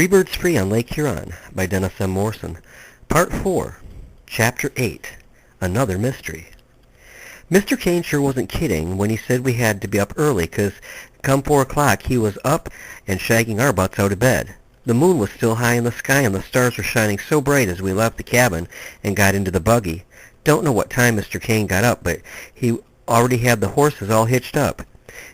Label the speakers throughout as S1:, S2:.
S1: Three Birds Free on Lake Huron by Dennis Morrison. Part 4, Chapter 8, Another Mystery. Mr. Kane sure wasn't kidding when he said we had to be up early, 'cause come 4 o'clock he was up and shagging our butts out of bed. The moon was still high in the sky and the stars were shining so bright as we left the cabin and got into the buggy. Don't know what time Mr. Kane got up, but he already had the horses all hitched up.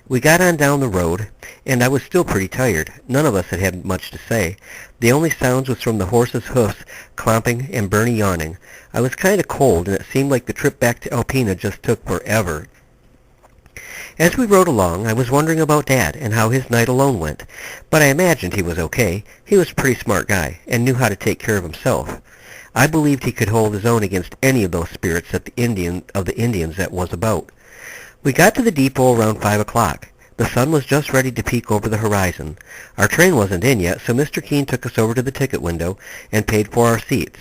S1: We got on down the road, and I was still pretty tired. None of us had much to say. The only sounds was from the horses' hoofs clomping and Bernie yawning. I was kind of cold, and it seemed like the trip back to Alpena just took forever. As we rode along, I was wondering about Dad and how his night alone went, but I imagined he was okay. He was a pretty smart guy and knew how to take care of himself. I believed he could hold his own against any of those spirits that the Indians that was about. We got to the depot around 5 o'clock. The sun was just ready to peek over the horizon. Our train wasn't in yet, so Mr. Keene took us over to the ticket window and paid for our seats.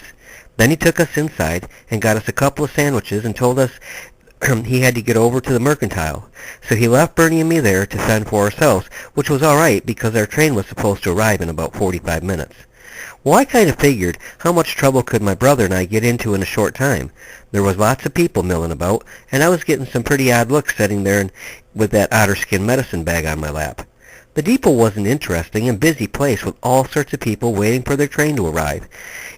S1: Then he took us inside and got us a couple of sandwiches and told us he had to get over to the mercantile. So he left Bernie and me there to fend for ourselves, which was all right because our train was supposed to arrive in about 45 minutes. Well, I kind of figured how much trouble could my brother and I get into in a short time. There was lots of people milling about, and I was getting some pretty odd looks sitting there with that otter-skin medicine bag on my lap. The depot was an interesting and busy place with all sorts of people waiting for their train to arrive.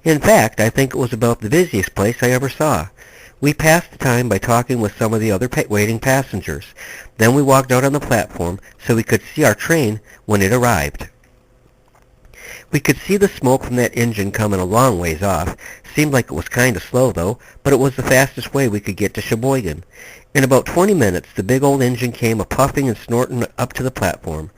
S1: In fact, I think it was about the busiest place I ever saw. We passed the time by talking with some of the other waiting passengers. Then we walked out on the platform so we could see our train when it arrived. We could see the smoke from that engine coming a long ways off. Seemed like it was kind of slow, though, but it was the fastest way we could get to Sheboygan. In about 20 minutes, the big old engine came a-puffing and snorting up to the platform.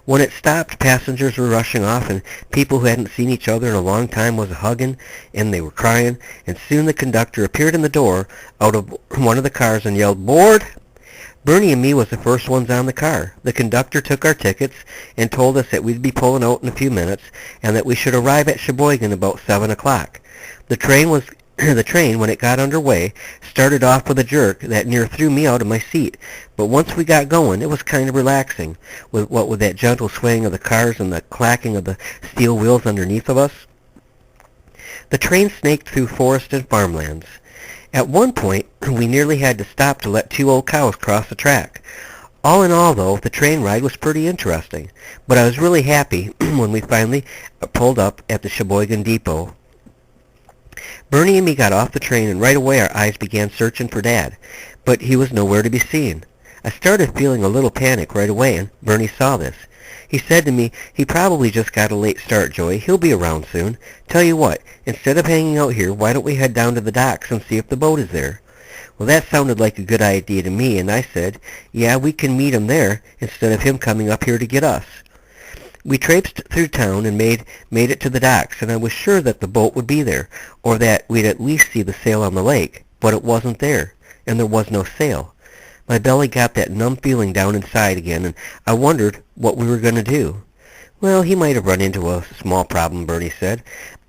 S1: When it stopped, passengers were rushing off, and people who hadn't seen each other in a long time was hugging, and they were crying, and soon the conductor appeared in the door out of one of the cars and yelled, "Board!" Bernie and me was the first ones on the car. The conductor took our tickets and told us that we'd be pulling out in a few minutes and that we should arrive at Sheboygan about 7 o'clock. The train, when it got underway, started off with a jerk that near threw me out of my seat. But once we got going, it was kind of relaxing, with that gentle swaying of the cars and the clacking of the steel wheels underneath of us. The train snaked through forest and farmlands. At one point, we nearly had to stop to let 2 old cows cross the track. All in all, though, the train ride was pretty interesting, but I was really happy when we finally pulled up at the Sheboygan Depot. Bernie and me got off the train, and right away our eyes began searching for Dad, but he was nowhere to be seen. I started feeling a little panic right away, and Bernie saw this. He said to me, "He probably just got a late start, Joey. He'll be around soon. Tell you what, instead of hanging out here, why don't we head down to the docks and see if the boat is there?" Well, that sounded like a good idea to me, and I said, "Yeah, we can meet him there instead of him coming up here to get us." We traipsed through town and made it to the docks, and I was sure that the boat would be there, or that we'd at least see the sail on the lake, but it wasn't there, and there was no sail. My belly got that numb feeling down inside again, and I wondered what we were going to do. "Well, he might have run into a small problem," Bernie said.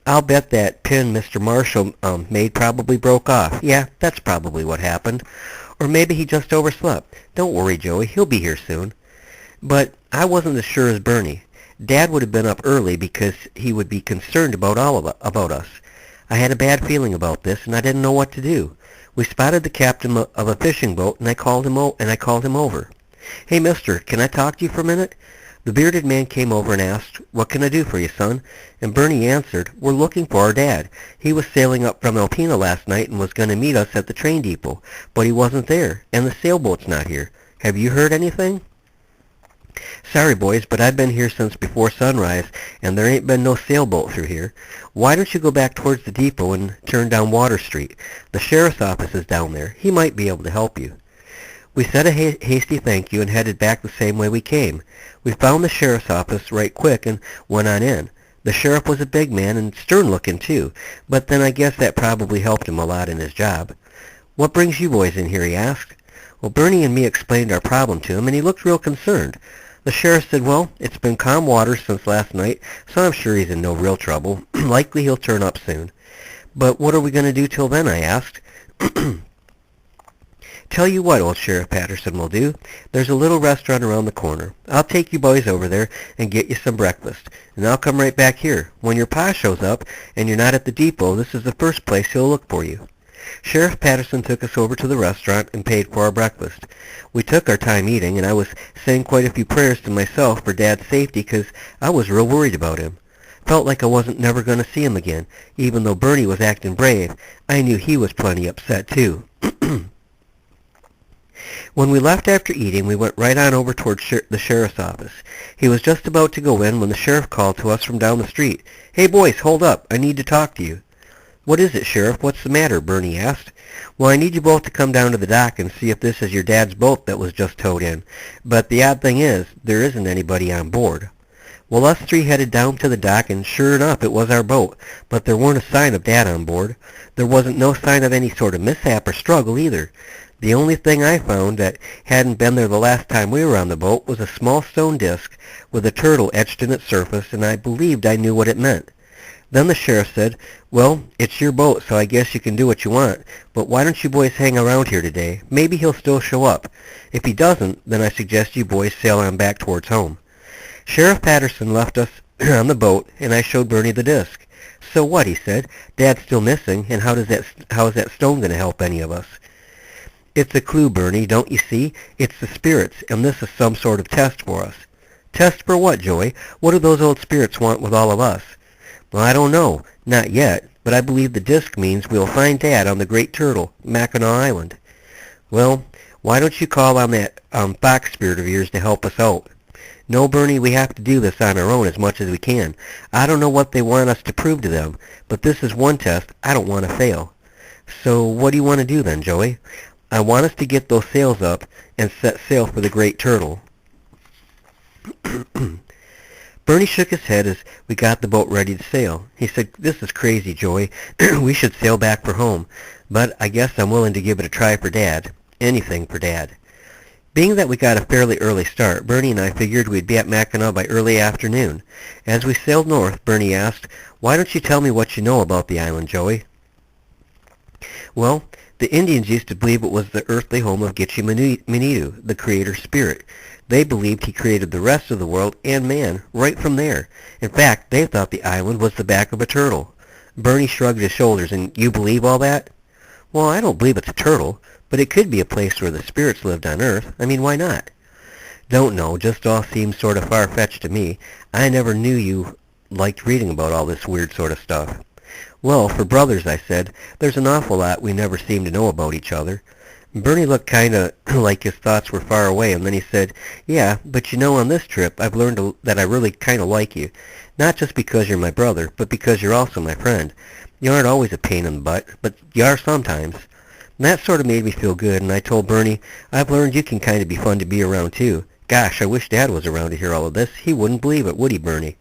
S1: "I'll bet that pin Mr. Marshall made probably broke off. Yeah, that's probably what happened. Or maybe he just overslept. Don't worry, Joey, he'll be here soon." But I wasn't as sure as Bernie. Dad would have been up early because he would be concerned about about us. I had a bad feeling about this, and I didn't know what to do. We spotted the captain of a fishing boat, and I called him over. "Hey, mister, can I talk to you for a minute?" The bearded man came over and asked, "What can I do for you, son?" And Bernie answered, "We're looking for our dad. He was sailing up from Alpena last night and was going to meet us at the train depot, but he wasn't there, and the sailboat's not here. Have you heard anything?" "Sorry, boys, but I've been here since before sunrise, and there ain't been no sailboat through here. Why don't you go back towards the depot and turn down Water Street? The sheriff's office is down there. He might be able to help you." We said a hasty thank you and headed back the same way we came. We found the sheriff's office right quick and went on in. The sheriff was a big man and stern-looking, too, but then I guess that probably helped him a lot in his job. "What brings you boys in here?" he asked. Well, Bernie and me explained our problem to him, and he looked real concerned. The sheriff said, "Well, it's been calm waters since last night, so I'm sure he's in no real trouble. Likely he'll turn up soon." "But what are we going to do till then?" I asked. Tell you what, old Sheriff Patterson will do. There's a little restaurant around the corner. I'll take you boys over there and get you some breakfast, and I'll come right back here. When your pa shows up and you're not at the depot, this is the first place he'll look for you." Sheriff Patterson took us over to the restaurant and paid for our breakfast. We took our time eating, and I was saying quite a few prayers to myself for Dad's safety because I was real worried about him. Felt like I wasn't never going to see him again. Even though Bernie was acting brave, I knew he was plenty upset too. When we left after eating, we went right on over toward the sheriff's office. He was just about to go in when the sheriff called to us from down the street. "Hey boys, hold up. I need to talk to you." "What is it, Sheriff? What's the matter?" Bernie asked. "Well, I need you both to come down to the dock and see if this is your dad's boat that was just towed in. But the odd thing is, there isn't anybody on board." Well, us three headed down to the dock, and sure enough, it was our boat, but there weren't a sign of Dad on board. There wasn't no sign of any sort of mishap or struggle either. The only thing I found that hadn't been there the last time we were on the boat was a small stone disc with a turtle etched in its surface, and I believed I knew what it meant. Then the sheriff said, "Well, it's your boat, so I guess you can do what you want, but why don't you boys hang around here today? Maybe he'll still show up. If he doesn't, then I suggest you boys sail on back towards home." Sheriff Patterson left us on the boat, and I showed Bernie the disc. "So what?" he said. "Dad's still missing, and how is that stone going to help any of us?" "It's a clue, Bernie, don't you see? It's the spirits, and this is some sort of test for us." "Test for what, Joey? What do those old spirits want with all of us?" "Well, I don't know. Not yet. But I believe the disc means we'll find Dad on the Great Turtle, Mackinac Island." "Well, why don't you call on that fox spirit of yours to help us out?" "No, Bernie, we have to do this on our own as much as we can. I don't know what they want us to prove to them, but this is one test I don't want to fail." "So what do you want to do then, Joey?" "I want us to get those sails up and set sail for the Great Turtle." Bernie shook his head as we got the boat ready to sail. He said, "This is crazy, Joey. We should sail back for home, but I guess I'm willing to give it a try for Dad. Anything for Dad." Being that we got a fairly early start, Bernie and I figured we'd be at Mackinac by early afternoon. As we sailed north, Bernie asked, "Why don't you tell me what you know about the island, Joey?" "Well, the Indians used to believe it was the earthly home of Gitche Manitou, the creator spirit. They believed he created the rest of the world and man right from there. In fact, they thought the island was the back of a turtle." Bernie shrugged his shoulders. "And you believe all that?" "Well, I don't believe it's a turtle, but it could be a place where the spirits lived on Earth. I mean, why not?" "Don't know. Just all seems sort of far-fetched to me. I never knew you liked reading about all this weird sort of stuff." "Well, for brothers," I said, "there's an awful lot we never seem to know about each other." Bernie looked kind of like his thoughts were far away, and then he said, "Yeah, but you know, on this trip I've learned that I really kind of like you. Not just because you're my brother, but because you're also my friend. You aren't always a pain in the butt, but you are sometimes." And that sort of made me feel good, and I told Bernie, "I've learned you can kind of be fun to be around, too. Gosh, I wish Dad was around to hear all of this. He wouldn't believe it, would he, Bernie?"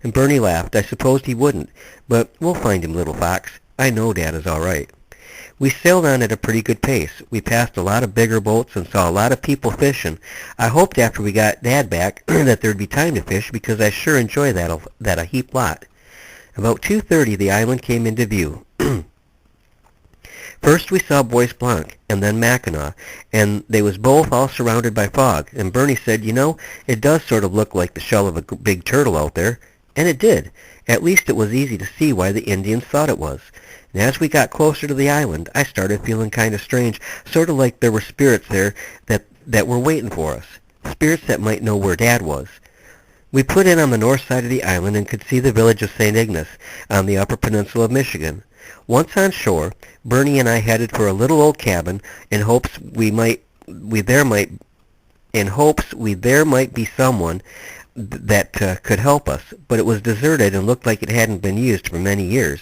S1: And Bernie laughed. "I supposed he wouldn't, but we'll find him, little fox. I know Dad is all right." We sailed on at a pretty good pace. We passed a lot of bigger boats and saw a lot of people fishing. I hoped after we got Dad back that there'd be time to fish, because I sure enjoy that a heap lot. About 2:30 the island came into view. First we saw Bois Blanc, and then Mackinac, and they was both all surrounded by fog, and Bernie said, "You know, it does sort of look like the shell of a big turtle out there." And it did. At least it was easy to see why the Indians thought it was. And as we got closer to the island, I started feeling kind of strange, sort of like there were spirits there that were waiting for us, spirits that might know where Dad was. We put in on the north side of the island and could see the village of St. Ignace on the upper peninsula of Michigan. Once on shore, Bernie and I headed for a little old cabin in hopes there might be someone that could help us, but it was deserted and looked like it hadn't been used for many years.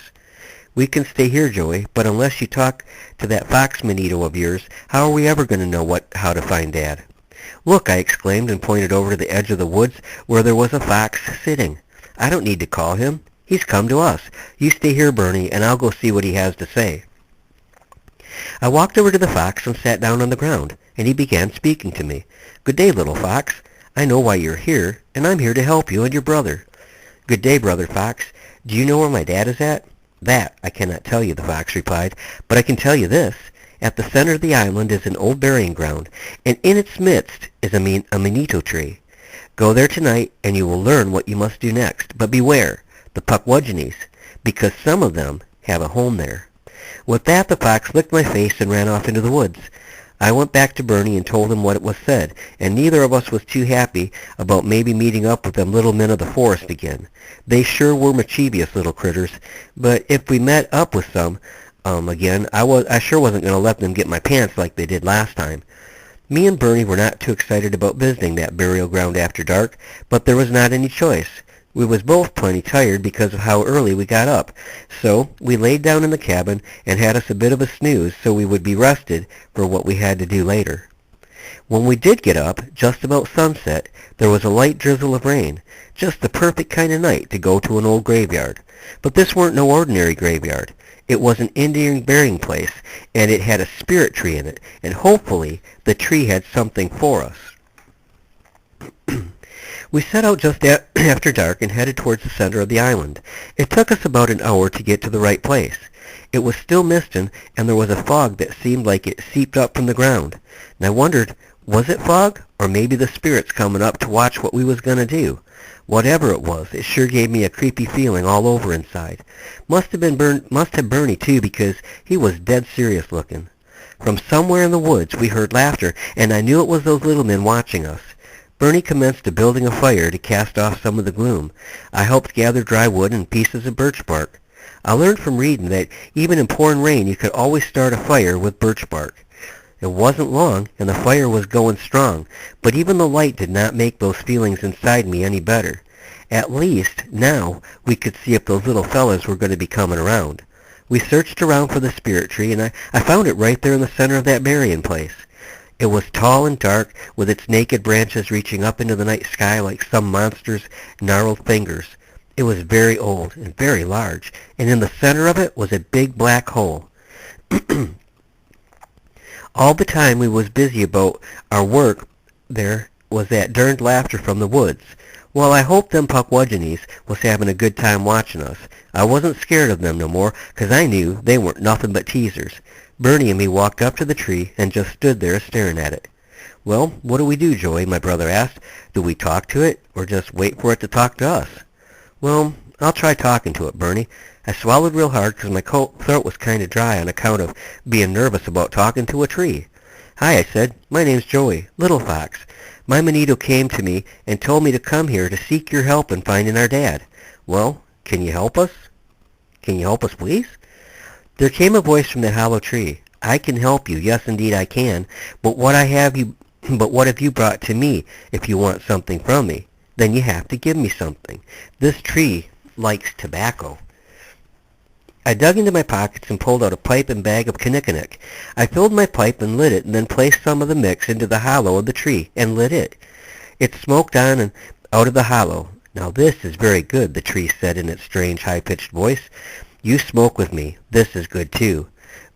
S1: "We can stay here, Joey, but unless you talk to that fox Manitou of yours, how are we ever going to know how to find Dad?" "Look," I exclaimed and pointed over to the edge of the woods where there was a fox sitting. "I don't need to call him. He's come to us. You stay here, Bernie, and I'll go see what he has to say." I walked over to the fox and sat down on the ground, and he began speaking to me. "Good day, little fox. I know why you're here, and I'm here to help you and your brother." "Good day, Brother Fox. Do you know where my dad is at?" "That I cannot tell you," the fox replied, "but I can tell you this. At the center of the island is an old burying ground, and in its midst is a manito tree. Go there tonight, and you will learn what you must do next. But beware, the Pukwudgies, because some of them have a home there." With that, the fox licked my face and ran off into the woods. I went back to Bernie and told him what was said, and neither of us was too happy about maybe meeting up with them little men of the forest again. They sure were mischievous little critters, but if we met up with some again, I sure wasn't going to let them get my pants like they did last time. Me and Bernie were not too excited about visiting that burial ground after dark, but there was not any choice. We was both plenty tired because of how early we got up, so we laid down in the cabin and had us a bit of a snooze so we would be rested for what we had to do later. When we did get up, just about sunset, there was a light drizzle of rain, just the perfect kind of night to go to an old graveyard. But this weren't no ordinary graveyard. It was an Indian burying place, and it had a spirit tree in it, and hopefully the tree had something for us. We set out just after dark and headed towards the center of the island. It took us about an hour to get to the right place. It was still misting, and there was a fog that seemed like it seeped up from the ground. And I wondered, was it fog, or maybe the spirits coming up to watch what we was going to do? Whatever it was, it sure gave me a creepy feeling all over inside. Must have Bernie too, because he was dead serious looking. From somewhere in the woods we heard laughter, and I knew it was those little men watching us. Bernie commenced to building a fire to cast off some of the gloom. I helped gather dry wood and pieces of birch bark. I learned from reading that even in pouring rain you could always start a fire with birch bark. It wasn't long, and the fire was going strong, but even the light did not make those feelings inside me any better. At least, now, we could see if those little fellas were going to be coming around. We searched around for the spirit tree, and I found it right there in the center of that burying place. It was tall and dark, with its naked branches reaching up into the night sky like some monster's gnarled fingers. It was very old and very large, and in the center of it was a big black hole. All the time we was busy about our work, there was that derned laughter from the woods. Well, I hoped them Pukwudgies was having a good time watching us. I wasn't scared of them no more, 'cause I knew they weren't nothing but teasers. Bernie and me walked up to the tree and just stood there staring at it. "Well, what do we do, Joey?" my brother asked. "Do we talk to it, or just wait for it to talk to us?" "Well, I'll try talking to it, Bernie." I swallowed real hard because my throat was kind of dry on account of being nervous about talking to a tree. "Hi," I said. "My name's Joey, Little Fox. My manito came to me and told me to come here to seek your help in finding our dad. Well, can you help us? Can you help us, please?" There came a voice from the hollow tree. "I can help you. Yes, indeed I can. But what have you brought to me if you want something from me? Then you have to give me something. This tree likes tobacco." I dug into my pockets and pulled out a pipe and bag of kinnikinnick. I filled my pipe and lit it, and then placed some of the mix into the hollow of the tree and lit it. It smoked on and out of the hollow. "Now this is very good," the tree said in its strange high-pitched voice. "You smoke with me. This is good too.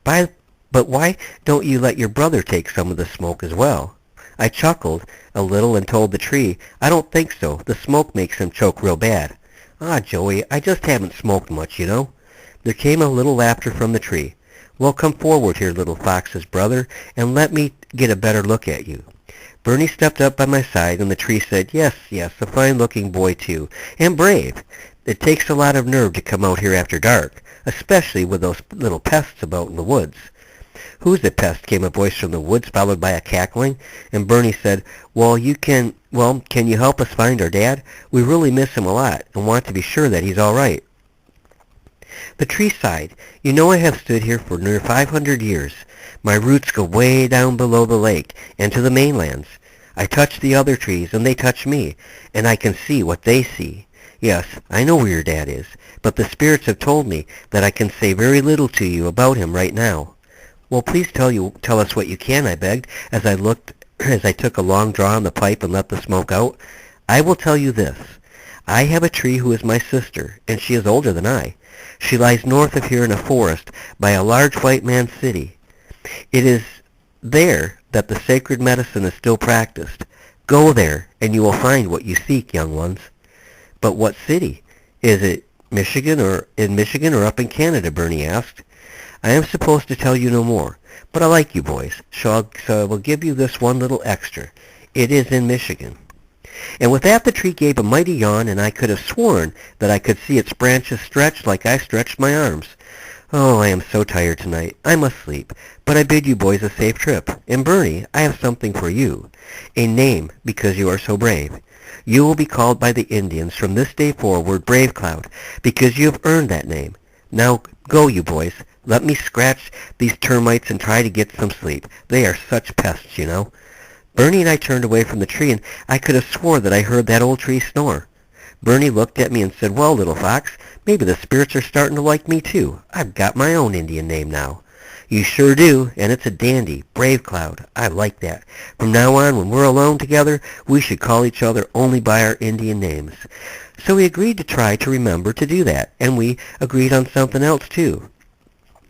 S1: But why don't you let your brother take some of the smoke as well?" I chuckled a little and told the tree, "I don't think so. The smoke makes him choke real bad." "Ah, Joey, I just haven't smoked much, you know." There came a little laughter from the tree. "Well, come forward here, Little Fox's brother, and let me get a better look at you." Bernie stepped up by my side, and the tree said, yes, a fine-looking boy, too, and brave. It takes a lot of nerve to come out here after dark, especially with those little pests about in the woods." "Who's the pest?" came a voice from the woods, followed by a cackling, and Bernie said, can you help us find our dad? We really miss him a lot, and want to be sure that he's all right." The tree sighed. "You know, I have stood here for near 500 years. My roots go way down below the lake and to the mainlands. I touch the other trees, and they touch me, and I can see what they see. Yes, I know where your dad is, but the spirits have told me that I can say very little to you about him right now." "Well, please tell us what you can," I begged, as I took a long draw on the pipe and let the smoke out. "I will tell you this. I have a tree who is my sister, and she is older than I. She lies north of here in a forest by a large white man's city. It is there that the sacred medicine is still practiced. Go there, and you will find what you seek, young ones." "But what city? Is it in Michigan or up in Canada?" Bernie asked. I am supposed to tell you no more, but I like you boys, so I will give you this one little extra. It is in Michigan." And with that the tree gave a mighty yawn, and I could have sworn that I could see its branches stretch like I stretched my arms. Oh, I am so tired tonight. I must sleep. But I bid you boys a safe trip. And Bernie, I have something for you. A name, because you are so brave. You will be called by the Indians from this day forward Brave Cloud, because you have earned that name. Now go, you boys. Let me scratch these termites and try to get some sleep. They are such pests, you know. Bernie and I turned away from the tree, and I could have swore that I heard that old tree snore. Bernie looked at me and said, "Well, little fox, maybe the spirits are starting to like me too. I've got my own Indian name now." "You sure do, and it's a dandy, Brave Cloud. I like that. From now on, when we're alone together, we should call each other only by our Indian names." So we agreed to try to remember to do that, and we agreed on something else too.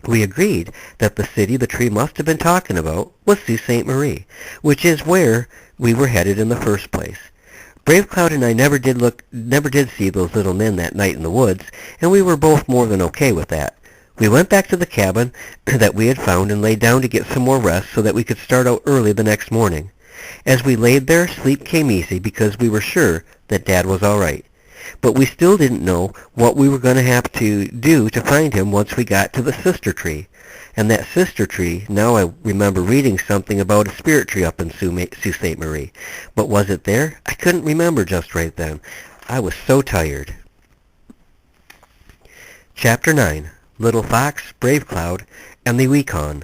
S1: We agreed that the city the tree must have been talking about was Sault Ste. Marie, which is where we were headed in the first place. Brave Cloud and I never did see those little men that night in the woods, and we were both more than okay with that. We went back to the cabin that we had found and laid down to get some more rest so that we could start out early the next morning. As we laid there, sleep came easy because we were sure that Dad was all right. But we still didn't know what we were going to have to do to find him once we got to the sister tree. And that sister tree, now I remember reading something about a spirit tree up in Sault Ste. Marie. But was it there? I couldn't remember just right then. I was so tired. Chapter 9. Little Fox, Brave Cloud, and the Yukon.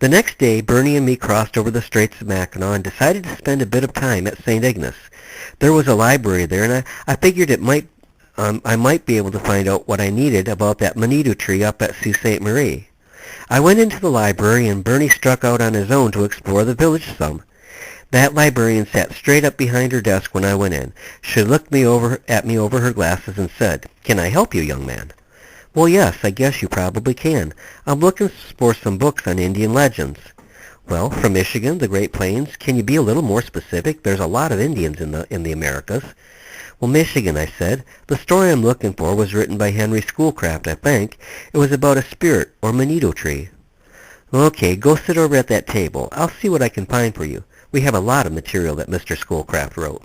S1: The next day, Bernie and me crossed over the Straits of Mackinac and decided to spend a bit of time at St. Ignace. There was a library there, and I figured I might be able to find out what I needed about that Manitou tree up at Sault Ste. Marie. I went into the library, and Bernie struck out on his own to explore the village some. That librarian sat straight up behind her desk when I went in. She looked at me over her glasses and said, "Can I help you, young man?" "Well, yes, I guess you probably can. I'm looking for some books on Indian legends." "Well, from Michigan, the Great Plains. Can you be a little more specific? There's a lot of Indians in the Americas." "Well, Michigan," I said. "The story I'm looking for was written by Henry Schoolcraft, I think. It was about a spirit or Manitou tree." "Okay, go sit over at that table. I'll see what I can find for you. We have a lot of material that Mr. Schoolcraft wrote."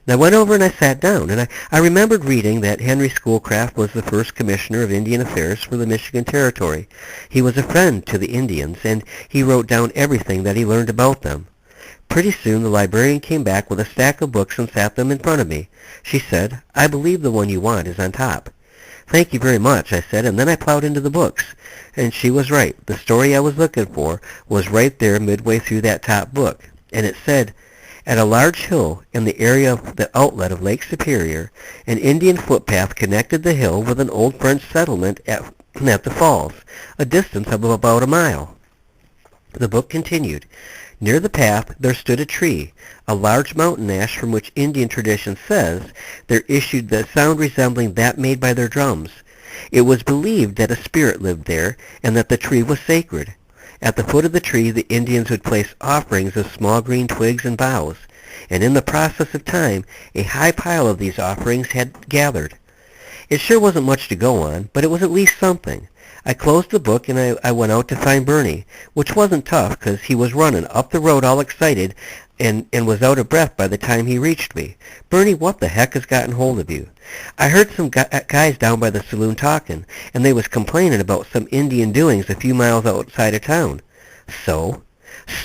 S1: And I went over and I sat down, and I remembered reading that Henry Schoolcraft was the first commissioner of Indian Affairs for the Michigan Territory. He was a friend to the Indians, and he wrote down everything that he learned about them. Pretty soon the librarian came back with a stack of books and sat them in front of me. She said, "I believe the one you want is on top." "Thank you very much," I said, and then I plowed into the books. And she was right. The story I was looking for was right there midway through that top book, and it said, "At a large hill in the area of the outlet of Lake Superior, an Indian footpath connected the hill with an old French settlement at the falls, a distance of about a mile." The book continued. "Near the path there stood a tree, a large mountain ash from which Indian tradition says there issued the sound resembling that made by their drums. It was believed that a spirit lived there and that the tree was sacred. At the foot of the tree the Indians would place offerings of small green twigs and boughs, and in the process of time a high pile of these offerings had gathered." It sure wasn't much to go on, but it was at least something. I closed the book and I went out to find Bernie, which wasn't tough because he was running up the road all excited and was out of breath by the time he reached me. "Bernie, what the heck has gotten hold of you?" "I heard some guys down by the saloon talking, and they was complaining about some Indian doings a few miles outside of town." "So?"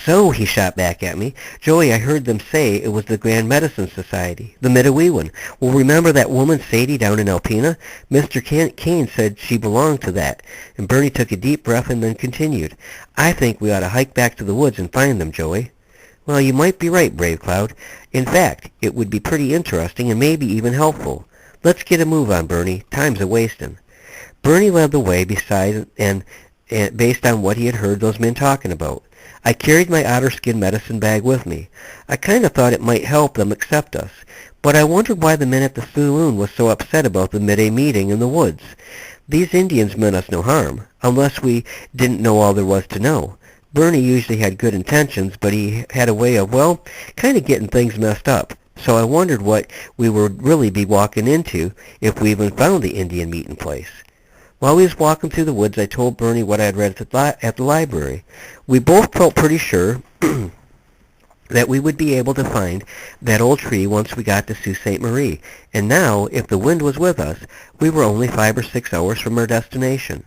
S1: "So," he shot back at me. "Joey, I heard them say it was the Grand Medicine Society, the Midewiwin. Well, remember that woman Sadie down in Alpena? Mr. Kane said she belonged to that." And Bernie took a deep breath and then continued, "I think we ought to hike back to the woods and find them, Joey." "Well, you might be right, Brave Cloud. In fact, it would be pretty interesting and maybe even helpful. Let's get a move on, Bernie. Time's a-wasting." Bernie led the way beside and based on what he had heard those men talking about. I carried my otter-skin medicine bag with me. I kind of thought it might help them accept us, but I wondered why the men at the saloon was so upset about the midday meeting in the woods. These Indians meant us no harm, unless we didn't know all there was to know. Bernie usually had good intentions, but he had a way of, well, kind of getting things messed up. So I wondered what we would really be walking into if we even found the Indian meeting place. While we was walking through the woods, I told Bernie what I had read at the library. We both felt pretty sure that we would be able to find that old tree once we got to Sault Ste. Marie, and now, if the wind was with us, we were only 5 or 6 hours from our destination.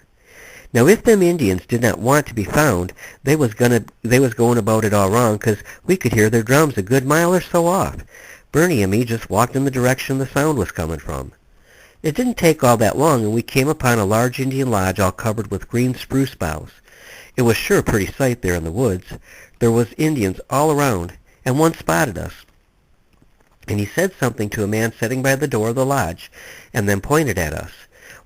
S1: Now, if them Indians did not want to be found, they was going about it all wrong, 'cause we could hear their drums a good mile or so off. Bernie and me just walked in the direction the sound was coming from. It didn't take all that long, and we came upon a large Indian lodge all covered with green spruce boughs. It was sure a pretty sight there in the woods. There was Indians all around, and one spotted us, and he said something to a man sitting by the door of the lodge, and then pointed at us.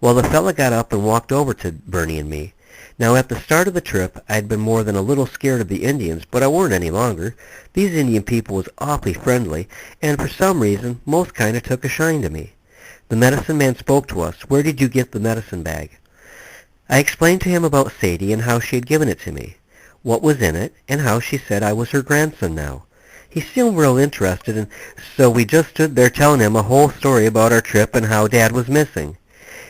S1: Well, the fella got up and walked over to Bernie and me. Now, at the start of the trip, I'd been more than a little scared of the Indians, but I weren't any longer. These Indian people was awfully friendly, and for some reason, most kind of took a shine to me. The medicine man spoke to us. Where did you get the medicine bag? I explained to him about Sadie and how she had given it to me, what was in it, and how she said I was her grandson now. He seemed real interested, and so we just stood there telling him a whole story about our trip and how Dad was missing.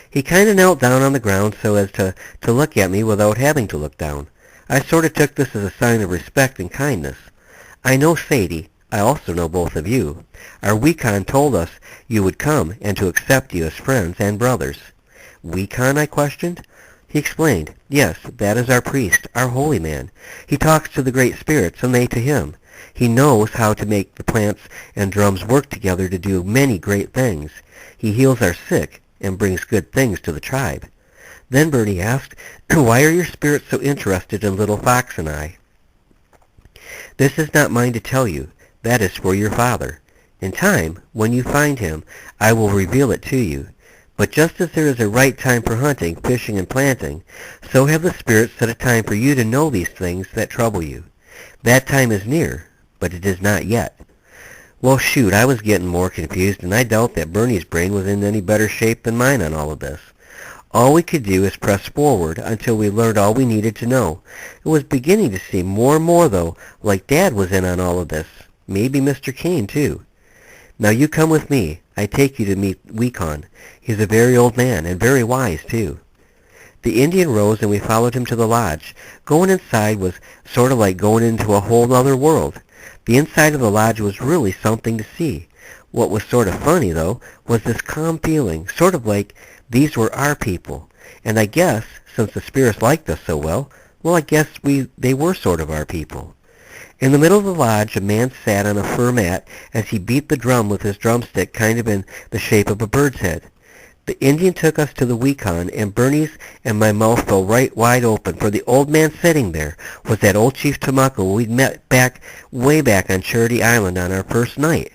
S1: He kind of knelt down on the ground so as to look at me without having to look down. I sort of took this as a sign of respect and kindness. I know Sadie. I also know both of you. Our Wecon told us you would come and to accept you as friends and brothers. Wecon? I questioned. He explained. Yes, that is our priest, our holy man. He talks to the great spirits and they to him. He knows how to make the plants and drums work together to do many great things. He heals our sick and brings good things to the tribe. Then Bertie asked, why are your spirits so interested in Little Fox and I? This is not mine to tell you. That is for your father. In time, when you find him, I will reveal it to you. But just as there is a right time for hunting, fishing, and planting, so have the spirits set a time for you to know these things that trouble you. That time is near, but it is not yet. Well, shoot, I was getting more confused, and I doubt that Bernie's brain was in any better shape than mine on all of this. All we could do is press forward until we learned all we needed to know. It was beginning to seem more and more, though, like Dad was in on all of this. Maybe Mr. Kane, too. Now you come with me. I take you to meet Wecon. He's a very old man, and very wise, too. The Indian rose, and we followed him to the lodge. Going inside was sort of like going into a whole other world. The inside of the lodge was really something to see. What was sort of funny, though, was this calm feeling, sort of like these were our people. And I guess, since the spirits liked us so well, I guess they were sort of our people. In the middle of the lodge, a man sat on a fur mat as he beat the drum with his drumstick kind of in the shape of a bird's head. The Indian took us to the Wecon, and Bernie's and my mouth fell right wide open, for the old man sitting there was that old Chief Tamako we'd met way back on Charity Island on our first night.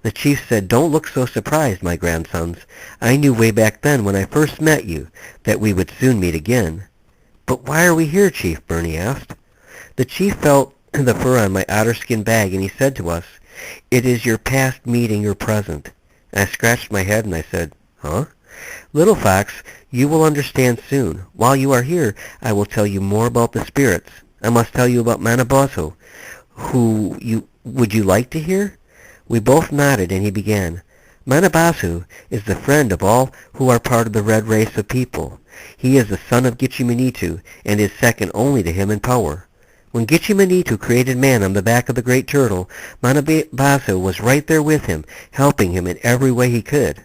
S1: The chief said, "Don't look so surprised, my grandsons. I knew way back then when I first met you that we would soon meet again." "But why are we here, Chief?" Bernie asked. The chief felt the fur on my otter-skin bag, and he said to us, "It is your past meeting your present." I scratched my head and I said, "Huh?" "Little Fox, you will understand soon. While you are here, I will tell you more about the spirits. I must tell you about Manabosso. Would you like to hear?" We both nodded, and he began. "Manabasu is the friend of all who are part of the red race of people. He is the son of Gitchimanitu, and is second only to him in power. When Gitchimanitu created man on the back of the great turtle, Manabasu was right there with him, helping him in every way he could.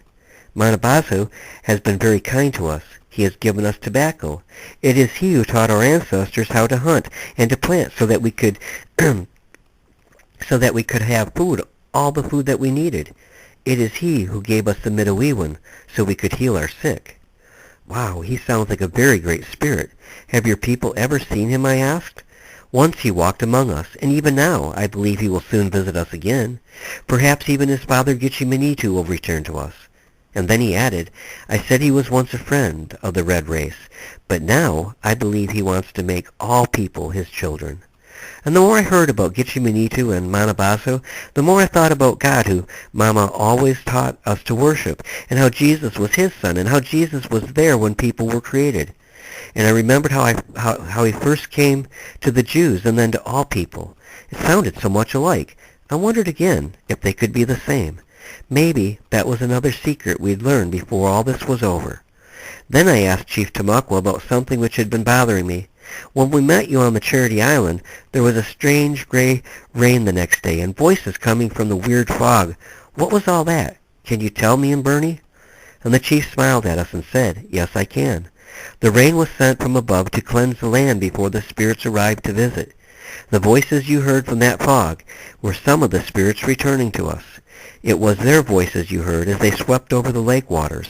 S1: Manabasu has been very kind to us. He has given us tobacco. It is he who taught our ancestors how to hunt and to plant so that we could have food, all the food that we needed. It is he who gave us the Midawiwan so we could heal our sick." "Wow, he sounds like a very great spirit. Have your people ever seen him?" I asked. "Once he walked among us, and even now I believe he will soon visit us again. Perhaps even his father Gitchimanitu will return to us." And then he added, "I said he was once a friend of the red race, but now I believe he wants to make all people his children." And the more I heard about Gitchimanitu and Manabasso, the more I thought about God, who Mama always taught us to worship, and how Jesus was his son, and how Jesus was there when people were created. And I remembered how he first came to the Jews and then to all people. It sounded so much alike. I wondered again if they could be the same. Maybe that was another secret we'd learn before all this was over. Then I asked Chief Tamaqua about something which had been bothering me. When we met you on the Charity Island, there was a strange gray rain the next day, and voices coming from the weird fog. What was all that? Can you tell me and Bernie? And the chief smiled at us and said, yes, I can. The rain was sent from above to cleanse the land before the spirits arrived to visit. The voices you heard from that fog were some of the spirits returning to us. It was their voices you heard as they swept over the lake waters.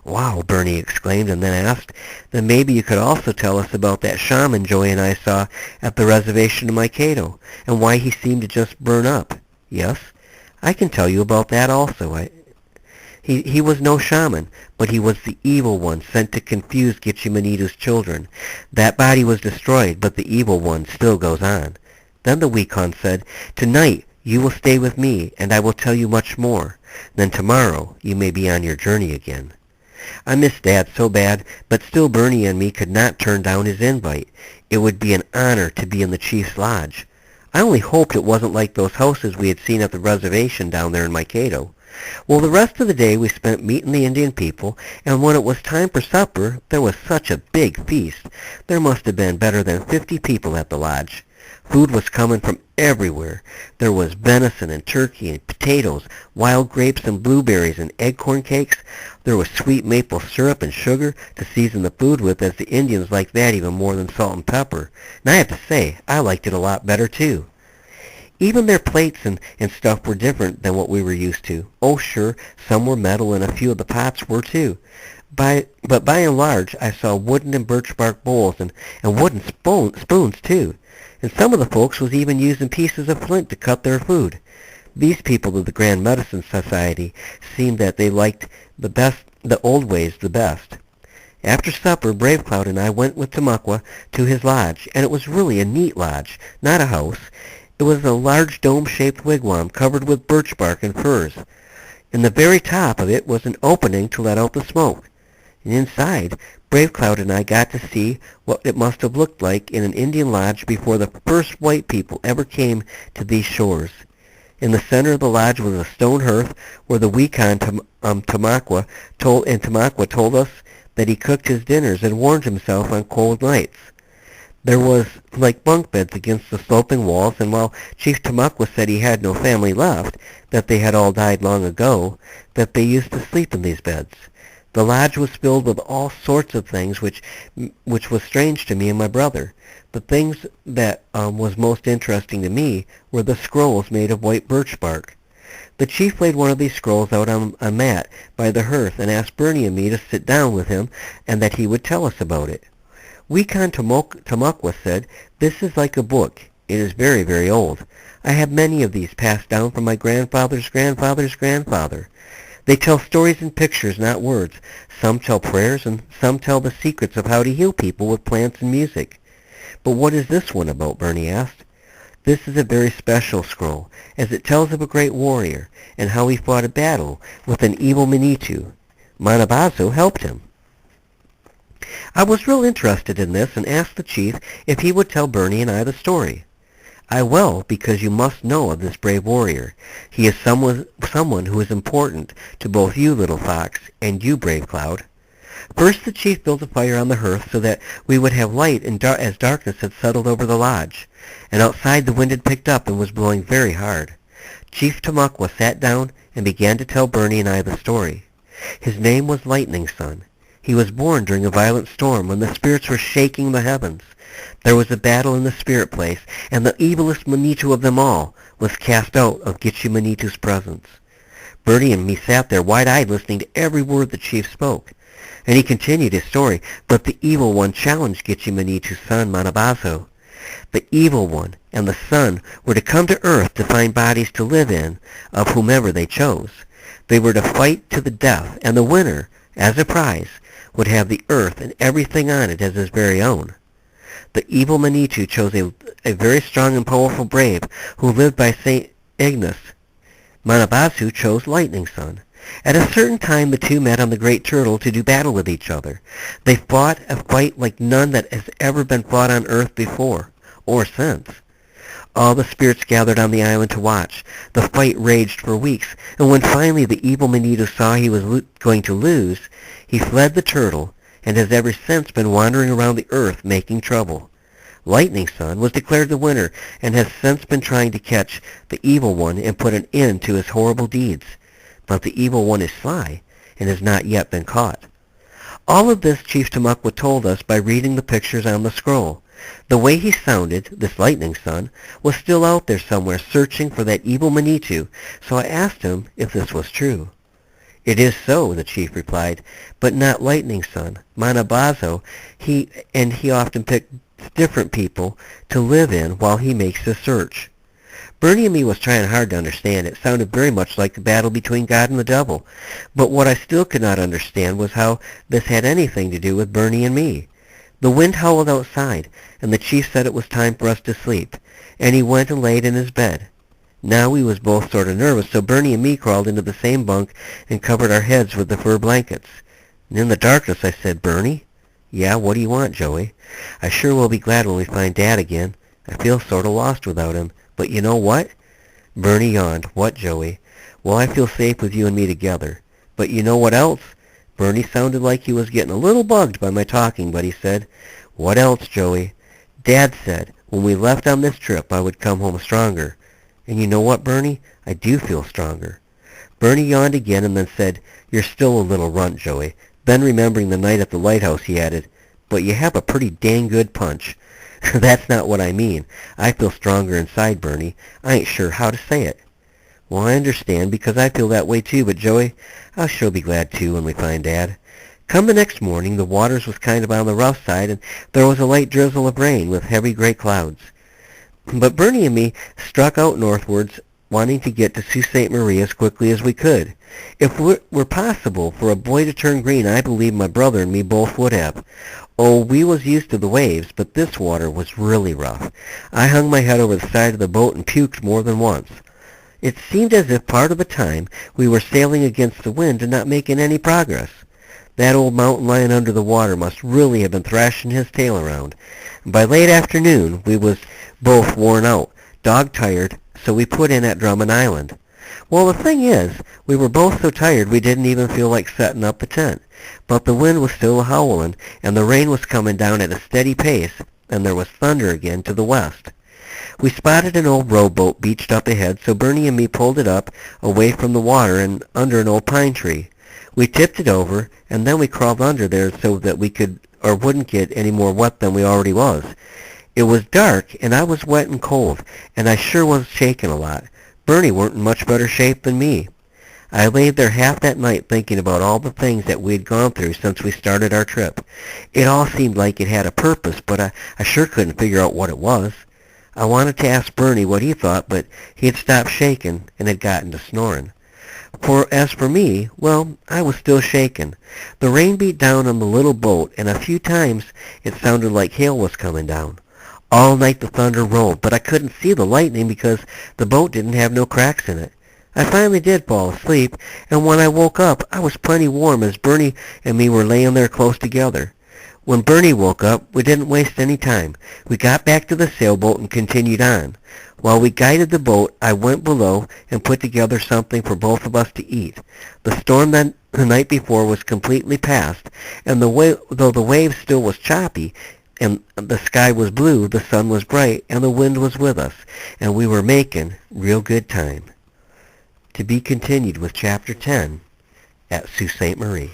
S1: Wow, Bernie exclaimed, and then asked, then maybe you could also tell us about that shaman Joey and I saw at the reservation in Mankato, and why he seemed to just burn up. Yes, I can tell you about that also. He was no shaman, but he was the evil one sent to confuse Gitchimanitu's children. That body was destroyed, but the evil one still goes on. Then the Wekon said, tonight you will stay with me, and I will tell you much more. Then tomorrow you may be on your journey again. I missed Dad so bad, but still Bernie and me could not turn down his invite. It would be an honor to be in the chief's lodge. I only hoped it wasn't like those houses we had seen at the reservation down there in Mankato. Well, the rest of the day we spent meeting the Indian people, and when it was time for supper, there was such a big feast. There must have been better than 50 people at the lodge. Food was coming from everywhere. There was venison and turkey and potatoes, wild grapes and blueberries and acorn cakes. There was sweet maple syrup and sugar to season the food with, as the Indians liked that even more than salt and pepper. And I have to say, I liked it a lot better too. Even their plates and stuff were different than what we were used to. Oh, sure, some were metal and a few of the pots were too. But by and large, I saw wooden and birch bark bowls and wooden spoons too. And some of the folks was even using pieces of flint to cut their food. These people of the Grand Medicine Society seemed that they liked the old ways the best. After supper, Brave Cloud and I went with Tamaqua to his lodge, and it was really a neat lodge, not a house. It was a large dome-shaped wigwam covered with birch bark and furs. In the very top of it was an opening to let out the smoke. And inside, Brave Cloud and I got to see what it must have looked like in an Indian lodge before the first white people ever came to these shores. In the center of the lodge was a stone hearth where the Wekon Tamaqua told us that he cooked his dinners and warmed himself on cold nights. There was like bunk beds against the sloping walls, and while Chief Tamaqua said he had no family left, that they had all died long ago, that they used to sleep in these beds. The lodge was filled with all sorts of things which was strange to me and my brother. The things that was most interesting to me were the scrolls made of white birch bark. The chief laid one of these scrolls out on a mat by the hearth and asked Bernie and me to sit down with him and that he would tell us about it. Wekon Tamaqua said, this is like a book. It is very, very old. I have many of these passed down from my grandfather's grandfather's grandfather. They tell stories and pictures, not words. Some tell prayers, and some tell the secrets of how to heal people with plants and music. But what is this one about? Bernie asked. This is a very special scroll, as it tells of a great warrior, and how he fought a battle with an evil Manitou. Manabazo helped him. I was real interested in this and asked the chief if he would tell Bernie and I the story. I will, because you must know of this brave warrior. He is someone who is important to both you, Little Fox, and you, Brave Cloud. First the chief built a fire on the hearth so that we would have light as darkness had settled over the lodge, and outside the wind had picked up and was blowing very hard. Chief Tamaqua sat down and began to tell Bernie and I the story. His name was Lightning Son. He was born during a violent storm when the spirits were shaking the heavens. There was a battle in the spirit place, and the evilest Manitou of them all was cast out of Gitchimanitu's presence. Bertie and me sat there wide-eyed listening to every word the chief spoke. And he continued his story, but the evil one challenged Gitchimanitu's son Manabazo. The evil one and the son were to come to earth to find bodies to live in of whomever they chose. They were to fight to the death, and the winner, as a prize, would have the earth and everything on it as his very own. The evil Manitou chose a very strong and powerful brave who lived by St. Ignace. Manabazu chose Lightning Son. At a certain time the two met on the Great Turtle to do battle with each other. They fought a fight like none that has ever been fought on earth before, or since. All the spirits gathered on the island to watch. The fight raged for weeks, and when finally the evil Manitou saw he was going to lose, he fled the turtle, and has ever since been wandering around the earth making trouble. Lightning Son was declared the winner and has since been trying to catch the Evil One and put an end to his horrible deeds. But the Evil One is sly and has not yet been caught. All of this Chief Tamukwa told us by reading the pictures on the scroll. The way he sounded, this Lightning Son, was still out there somewhere searching for that evil Manitou, so I asked him if this was true. "It is so," the chief replied, "but not Lightning Son. Manabazo, he often picks different people to live in while he makes the search." Bernie and me was trying hard to understand. It sounded very much like the battle between God and the devil. But what I still could not understand was how this had anything to do with Bernie and me. The wind howled outside, and the chief said it was time for us to sleep, and he went and laid in his bed. Now we was both sort of nervous, so Bernie and me crawled into the same bunk and covered our heads with the fur blankets. And in the darkness I said, "Bernie?" "Yeah, what do you want, Joey?" "I sure will be glad when we find Dad again. I feel sort of lost without him. But you know what?" Bernie yawned. "What, Joey?" "Well, I feel safe with you and me together. But you know what else?" Bernie sounded like he was getting a little bugged by my talking, but he said, "What else, Joey?" "Dad said when we left on this trip I would come home stronger. And you know what, Bernie? I do feel stronger." Bernie yawned again and then said, "You're still a little runt, Joey." Then remembering the night at the lighthouse, he added, "But you have a pretty dang good punch." "That's not what I mean. I feel stronger inside, Bernie. I ain't sure how to say it." "Well, I understand, because I feel that way too, but Joey, I'll sure be glad too when we find Dad." Come the next morning, the waters was kind of on the rough side, and there was a light drizzle of rain with heavy gray clouds. But Bernie and me struck out northwards, wanting to get to Sault Ste. Marie as quickly as we could. If it were possible for a boy to turn green, I believe my brother and me both would have. Oh, we was used to the waves, but this water was really rough. I hung my head over the side of the boat and puked more than once. It seemed as if part of the time we were sailing against the wind and not making any progress. That old mountain lion under the water must really have been thrashing his tail around. By late afternoon, we was both worn out, dog-tired, so we put in at Drummond Island. Well, the thing is, we were both so tired we didn't even feel like setting up the tent. But the wind was still howling, and the rain was coming down at a steady pace, and there was thunder again to the west. We spotted an old rowboat beached up ahead, so Bernie and me pulled it up away from the water and under an old pine tree. We tipped it over, and then we crawled under there so that we could or wouldn't get any more wet than we already was. It was dark, and I was wet and cold, and I sure was shaking a lot. Bernie weren't in much better shape than me. I laid there half that night thinking about all the things that we'd gone through since we started our trip. It all seemed like it had a purpose, but I sure couldn't figure out what it was. I wanted to ask Bernie what he thought, but he had stopped shaking and had gotten to snoring. As for me, well, I was still shaking. The rain beat down on the little boat, and a few times it sounded like hail was coming down. All night the thunder rolled, but I couldn't see the lightning because the boat didn't have no cracks in it. I finally did fall asleep, and when I woke up, I was plenty warm as Bernie and me were laying there close together. When Bernie woke up, we didn't waste any time. We got back to the sailboat and continued on. While we guided the boat, I went below and put together something for both of us to eat. The storm the night before was completely past, and though the waves still was choppy, and the sky was blue, the sun was bright, and the wind was with us, and we were making real good time. To be continued with Chapter 10 at Sault Ste. Marie.